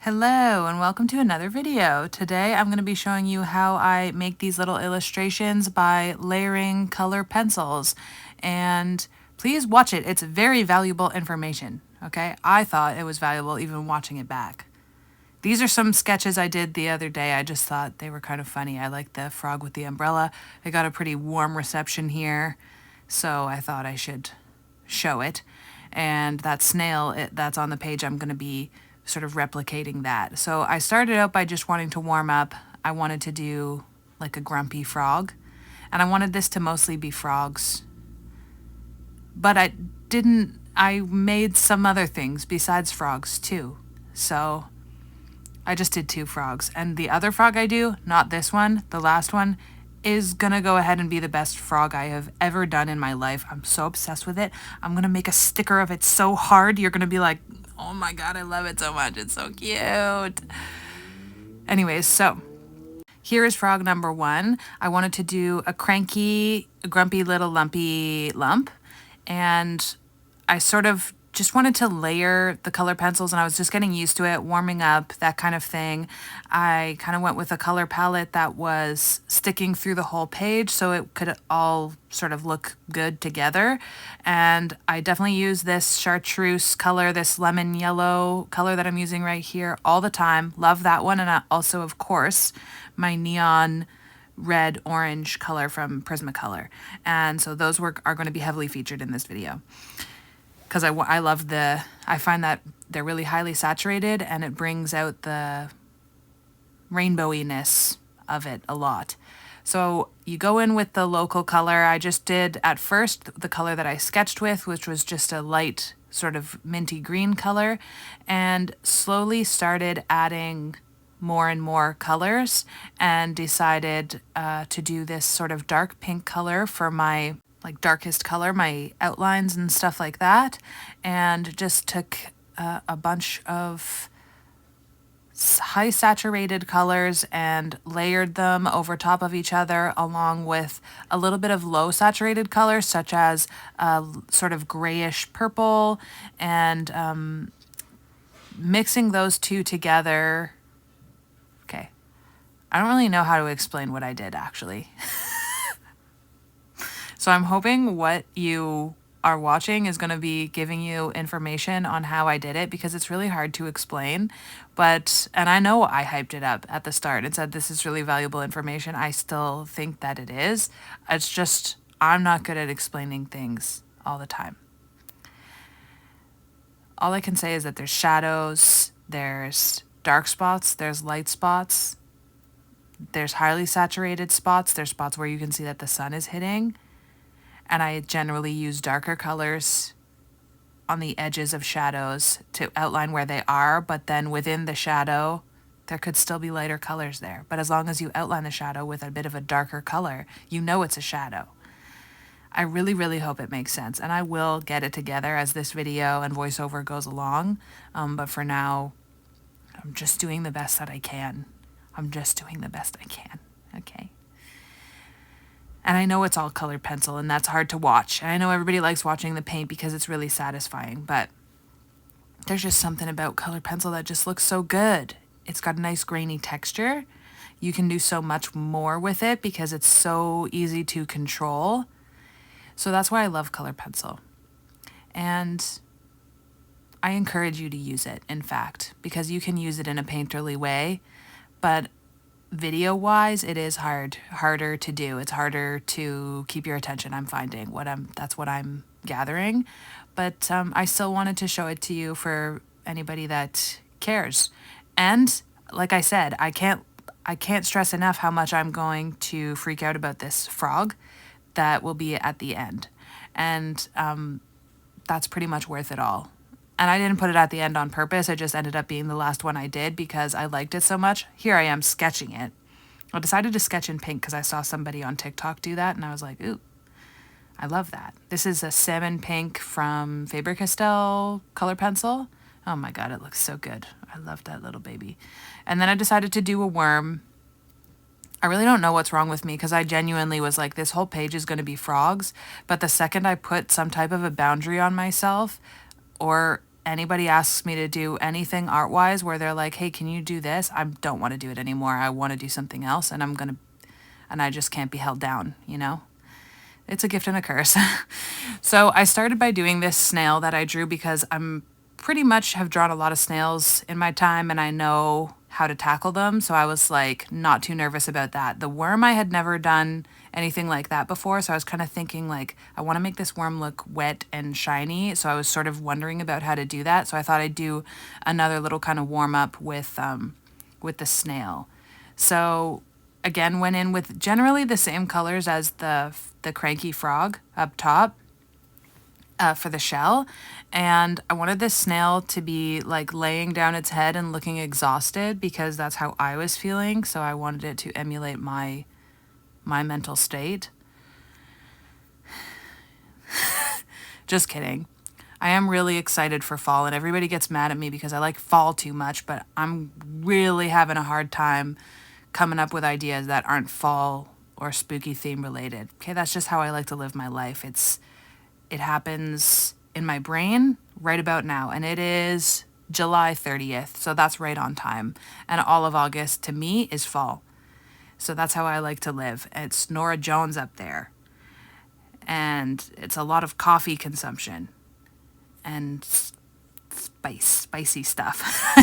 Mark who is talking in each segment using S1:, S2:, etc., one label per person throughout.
S1: Hello and welcome to another video. Today I'm going to be showing you how I make these little illustrations by layering color pencils, and please watch it. It's very valuable information, okay? I thought it was valuable even watching it back. These are some sketches I did the other day. I just thought they were kind of funny. I like the frog with the umbrella. It got a pretty warm reception here, so I thought I should show it. And that snail that's on the page, I'm going to be sort of replicating that. So I started out by just wanting to warm up. I wanted to do like a grumpy frog, and I wanted this to mostly be frogs. But I made some other things besides frogs too. So I just did 2 frogs. And the other frog I do, not this one, the last one, is gonna go ahead and be the best frog I have ever done in my life. I'm so obsessed with it. I'm gonna make a sticker of it so hard, you're gonna be like, oh my god, I love it so much. It's so cute. Anyways, so here is frog number 1. I wanted to do a cranky, grumpy little lumpy lump, and I sort of just wanted to layer the color pencils, and I was just getting used to it, warming up, that kind of thing. I kind of went with a color palette that was sticking through the whole page so it could all sort of look good together. And I definitely use this chartreuse color, this lemon yellow color that I'm using right here all the time. Love that one. And I also, of course, my neon red orange color from Prismacolor. And so those are going to be heavily featured in this video, because I love I find that they're really highly saturated and it brings out the rainbowiness of it a lot. So you go in with the local color. I just did at first the color that I sketched with, which was just a light sort of minty green color, and slowly started adding more and more colors, and decided to do this sort of dark pink color for my darkest color, my outlines and stuff like that, and just took a bunch of high saturated colors and layered them over top of each other, along with a little bit of low saturated colors such as sort of grayish purple, and mixing those two together. Okay, I don't really know how to explain what I did actually. So I'm hoping what you are watching is going to be giving you information on how I did it, because it's really hard to explain. And I know I hyped it up at the start and said this is really valuable information. I still think that it is. It's just I'm not good at explaining things all the time. All I can say is that there's shadows, there's dark spots, there's light spots, there's highly saturated spots, there's spots where you can see that the sun is hitting. And I generally use darker colors on the edges of shadows to outline where they are, but then within the shadow, there could still be lighter colors there. But as long as you outline the shadow with a bit of a darker color, you know it's a shadow. I really, really hope it makes sense, and I will get it together as this video and voiceover goes along. But for now, I'm just doing the best that I can. Okay? And I know it's all colored pencil, and that's hard to watch. And I know everybody likes watching the paint because it's really satisfying, but there's just something about colored pencil that just looks so good. It's got a nice grainy texture. You can do so much more with it because it's so easy to control. So that's why I love colored pencil. And I encourage you to use it, in fact, because you can use it in a painterly way, but video-wise, it is harder to do. It's harder to keep your attention, I'm finding. That's what I'm gathering. But I still wanted to show it to you for anybody that cares. And like I said, I can't stress enough how much I'm going to freak out about this frog that will be at the end. And that's pretty much worth it all. And I didn't put it at the end on purpose. It just ended up being the last one I did because I liked it so much. Here I am sketching it. I decided to sketch in pink because I saw somebody on TikTok do that, and I was like, ooh, I love that. This is a salmon pink from Faber-Castell color pencil. Oh my god, it looks so good. I love that little baby. And then I decided to do a worm. I really don't know what's wrong with me, because I genuinely was like, this whole page is going to be frogs. But the second I put some type of a boundary on myself, or anybody asks me to do anything art-wise where they're like, hey, can you do this? I don't want to do it anymore. I want to do something else, and I just can't be held down, you know? It's a gift and a curse. So I started by doing this snail that I drew because I'm pretty much have drawn a lot of snails in my time and I know how to tackle them. So I was like not too nervous about that. The worm, I had never done anything like that before. So I was kind of thinking like, I want to make this worm look wet and shiny. So I was sort of wondering about how to do that. So I thought I'd do another little kind of warm up with the snail. So again, went in with generally the same colors as the cranky frog up top for the shell. And I wanted this snail to be like laying down its head and looking exhausted because that's how I was feeling. So I wanted it to emulate my mental state. Just kidding. I am really excited for fall, and everybody gets mad at me because I like fall too much, but I'm really having a hard time coming up with ideas that aren't fall or spooky theme related. Okay, that's just how I like to live my life. It happens in my brain right about now, and it is July 30th, so that's right on time. And all of August to me is fall. So that's how I like to live. It's Nora Jones up there. And it's a lot of coffee consumption and spicy stuff.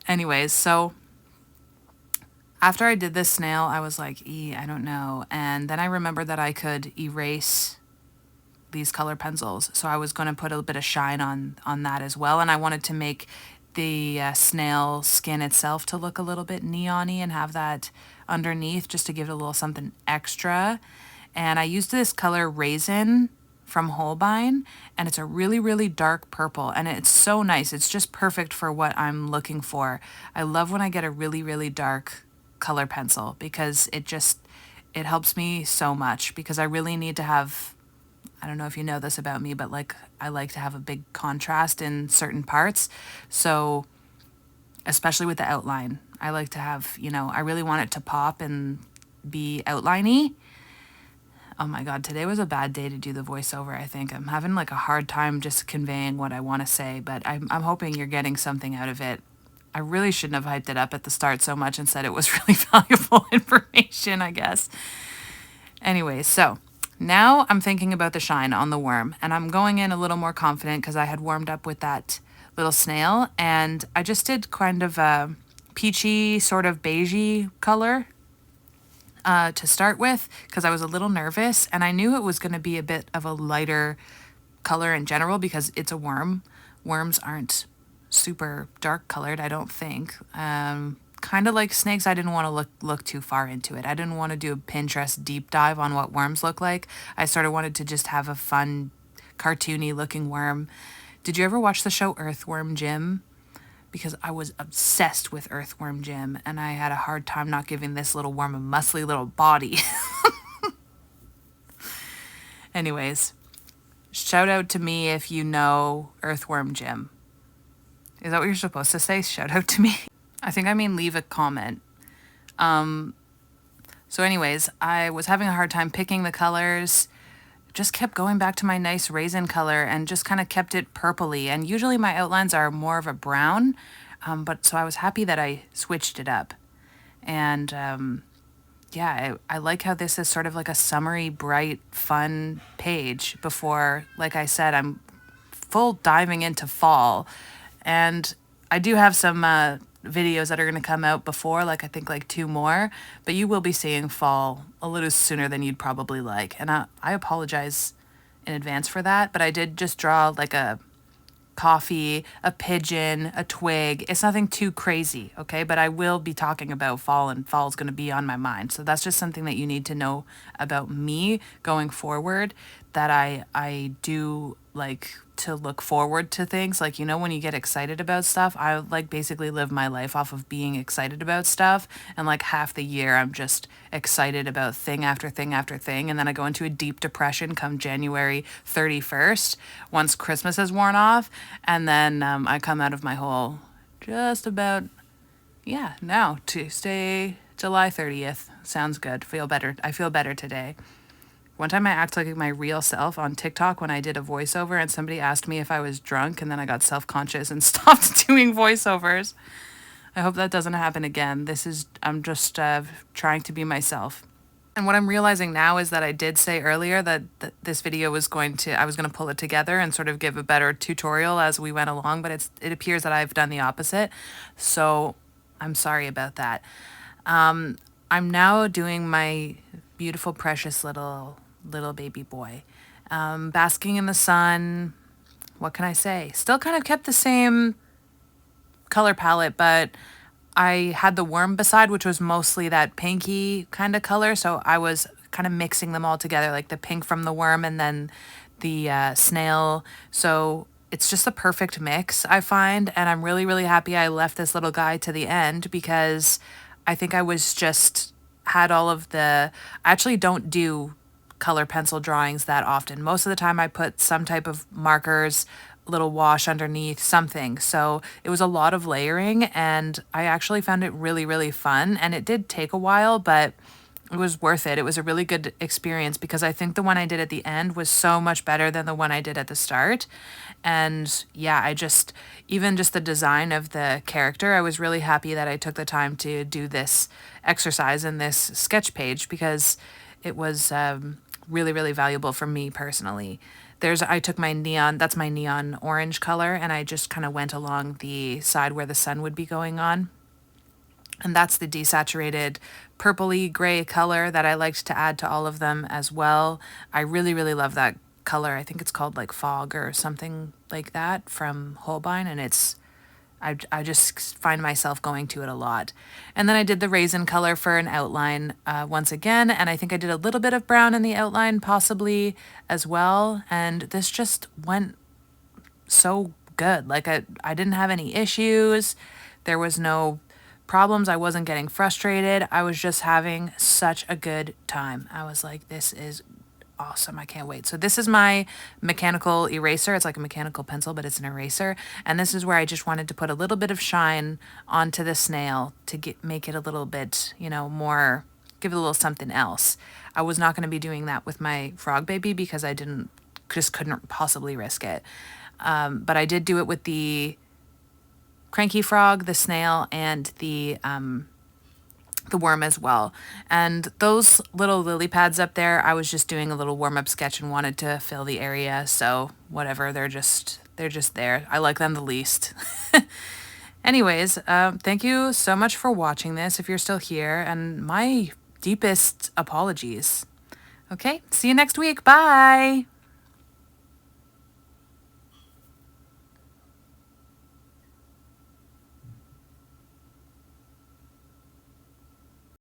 S1: Anyways, so after I did this snail, I was like, I don't know. And then I remembered that I could erase these color pencils. So I was going to put a bit of shine on that as well. And I wanted to make the snail skin itself to look a little bit neon-y and have that underneath just to give it a little something extra. And I used this color Raisin from Holbein, and it's a really, really dark purple, and it's so nice. It's just perfect for what I'm looking for. I love when I get a really, really dark color pencil because it helps me so much because I really need to have, I don't know if you know this about me, but like I like to have a big contrast in certain parts. So especially with the outline, I like to have, I really want it to pop and be outliney. Oh my God, today was a bad day to do the voiceover, I think. I'm having like a hard time just conveying what I want to say, but I'm hoping you're getting something out of it. I really shouldn't have hyped it up at the start so much and said it was really valuable information, I guess. Anyway, so now I'm thinking about the shine on the worm, and I'm going in a little more confident because I had warmed up with that little snail, and I just did kind of a peachy, sort of beigey color to start with because I was a little nervous, and I knew it was going to be a bit of a lighter color in general because it's a worm. Worms aren't super dark colored, I don't think. Kind of like snakes, I didn't want to look too far into it. I didn't want to do a Pinterest deep dive on what worms look like. I sort of wanted to just have a fun, cartoony looking worm. Did you ever watch the show Earthworm Jim? Because I was obsessed with Earthworm Jim, and I had a hard time not giving this little worm a muscly little body. Anyways, shout out to me if you know Earthworm Jim. Is that what you're supposed to say? Shout out to me? I think I mean leave a comment. So anyways, I was having a hard time picking the colors. Just kept going back to my nice raisin color and just kind of kept it purpley. And usually my outlines are more of a brown, but so I was happy that I switched it up. And yeah, I like how this is sort of like a summery, bright, fun page before, like I said, I'm full diving into fall. And I do have some videos that are going to come out before, like I think like 2 more, but you will be seeing fall a little sooner than you'd probably like. And I apologize in advance for that, but I did just draw like a coffee, a pigeon, a twig. It's nothing too crazy, okay? But I will be talking about fall, and fall is going to be on my mind. So that's just something that you need to know about me going forward, that I do like to look forward to things. Like, when you get excited about stuff, I like basically live my life off of being excited about stuff. And like half the year, I'm just excited about thing after thing after thing. And then I go into a deep depression come January 31st, once Christmas has worn off. And then I come out of my hole just about, now Tuesday, July 30th. Sounds good. Feel better. I feel better today. One time I acted like my real self on TikTok when I did a voiceover, and somebody asked me if I was drunk, and then I got self-conscious and stopped doing voiceovers. I hope that doesn't happen again. I'm just trying to be myself. And what I'm realizing now is that I did say earlier that this video I was going to pull it together and sort of give a better tutorial as we went along, but it appears that I've done the opposite. So I'm sorry about that. I'm now doing my beautiful, precious little baby boy. Basking in the sun. What can I say? Still kind of kept the same color palette, but I had the worm beside, which was mostly that pinky kind of color. So I was kind of mixing them all together, like the pink from the worm and then the snail. So it's just the perfect mix, I find. And I'm really, really happy I left this little guy to the end because I think I was just had all of the. I actually don't do color pencil drawings that often. Most of the time I put some type of markers, little wash underneath, something. So it was a lot of layering, and I actually found it really, really fun. And it did take a while, but it was worth it. It was a really good experience because I think the one I did at the end was so much better than the one I did at the start. And yeah, even just the design of the character, I was really happy that I took the time to do this exercise in this sketch page because it was really, really valuable for me personally. I took my neon, that's my neon orange color, and I just kind of went along the side where the sun would be going on. And that's the desaturated purpley gray color that I liked to add to all of them as well. I really, really love that color. I think it's called like Fog or something like that from Holbein, and I just find myself going to it a lot. And then I did the raisin color for an outline once again, and I think I did a little bit of brown in the outline possibly as well, and this just went so good. Like I didn't have any issues. There was no problems. I wasn't getting frustrated. I was just having such a good time. I was like, this is awesome. I can't wait. So this is my mechanical eraser. It's like a mechanical pencil, but it's an eraser. And this is where I just wanted to put a little bit of shine onto the snail to make it a little bit, more, give it a little something else. I was not going to be doing that with my frog baby because I just couldn't possibly risk it. But I did do it with the cranky frog, the snail, and the worm as well. And those little lily pads up there, I was just doing a little warm-up sketch and wanted to fill the area, so whatever, they're just there. I like them the least. Anyways, thank you so much for watching this if you're still here, and my deepest apologies. Okay, see you next week. Bye!